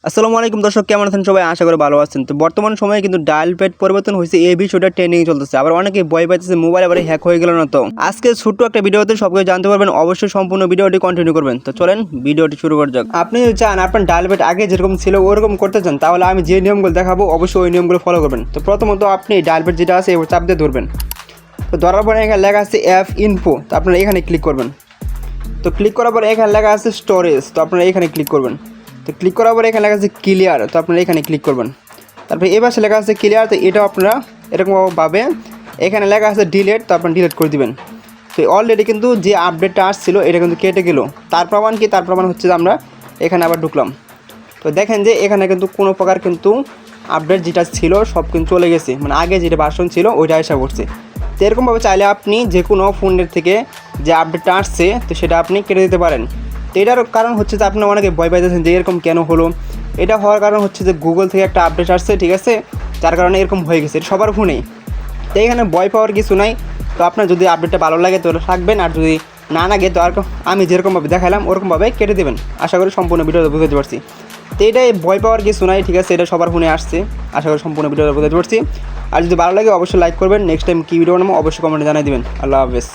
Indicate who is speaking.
Speaker 1: আসসালামু আলাইকুম দর্শক, কেমন আছেন সবাই? আশা করি ভালো আছেন। তো বর্তমান সময়ে কিন্তু ডায়াল প্যাড পরিবর্তন হয়েছে, এই বিষয়টা ট্রেন্ডিং চলতেছে। আবার অনেকেই ভয় পাইতেছে মোবাইল আবার হ্যাক হয়ে গেল না। তো আজকে ছোট্ট একটা ভিডিওতে সবকিছু জানতে পারবেন, অবশ্যই সম্পূর্ণ ভিডিওটি কন্টিনিউ করবেন। তো চলেন ভিডিওটি শুরু করা যাক। আপনি যদি চান আপনার ডায়াল প্যাড আগে যেরকম ছিল ওরকম করতে চান, তাহলে আমি যে নিয়মগুলো দেখাবো অবশ্যই ওই নিয়মগুলো ফলো করবেন। তো প্রথমত আপনি ডায়াল প্যাড যেটা আছে এবার চাপ দিয়ে ধরবেন। তো ধরার পরে এখানে লেখা আছে অ্যাপ ইনফো, তো আপনারা এখানে ক্লিক করবেন। তো ক্লিক করার পরে এখানে লেখা আছে স্টোরেজ, তো আপনারা এখানে ক্লিক করবেন। তো ক্লিক করার পরে এখানে লেখা আছে ক্লিয়ার, তো আপনারা এখানে ক্লিক করবেন। তারপরে এই পাশে লেখা আছে ক্লিয়ার, তো এটাও আপনারা এরকমভাবে এখানে লেখা আছে ডিলেট, তো আপনারা ডিলেট করে দিবেন। তো অলরেডি কিন্তু যে আপডেটটা আসছিল এটা কিন্তু কেটে গেল। তার প্রমাণ কি? তার প্রমাণ হচ্ছে যে আমরা এখানে আবার ঢুকলাম। তো দেখেন যে এখানে কিন্তু কোনো প্রকার কিন্তু আপডেট যেটা ছিল সব কিন্তু চলে গেছে, মানে আগে যেটা ভার্সন ছিল ওইটা এসে পড়ছে। তো এরকমভাবে চাইলে আপনি যে কোনো ফোনের থেকে যে আপডেটটা আসছে তো সেটা আপনি কেটে দিতে পারেন। তো এটার কারণ হচ্ছে যে আপনারা অনেকে ভয় পাইতেছেন যে এরকম কেন হলো। এটা হওয়ার কারণ হচ্ছে যে গুগল থেকে একটা আপডেট আসছে, ঠিক আছে, যার কারণে এরকম হয়ে গেছে। এটা সবার ফোনেই। তো এখানে ভয় পাওয়ার কিছু নাই। তো আপনার যদি আপডেটটা ভালো লাগে তাহলে থাকবেন, আর যদি না লাগে তো আর আমি যেরকমভাবে দেখালাম ওরকমভাবে কেটে দেবেন। আশা করি সম্পূর্ণ ভিডিওটা বুঝতে পারছি। তো এটাই ভয় পাওয়ার কিছু নাই, ঠিক আছে, এটা সবার ফোনে আসছে। আশা করি সম্পূর্ণ ভিডিওটা বুঝতে পারছি। আর যদি ভালো লাগে অবশ্যই লাইক করবেন। নেক্সট টাইম কী ভিডিও বানাবো অবশ্যই কমেন্টে জানিয়ে দেবেন। আল্লাহ হাফেজ।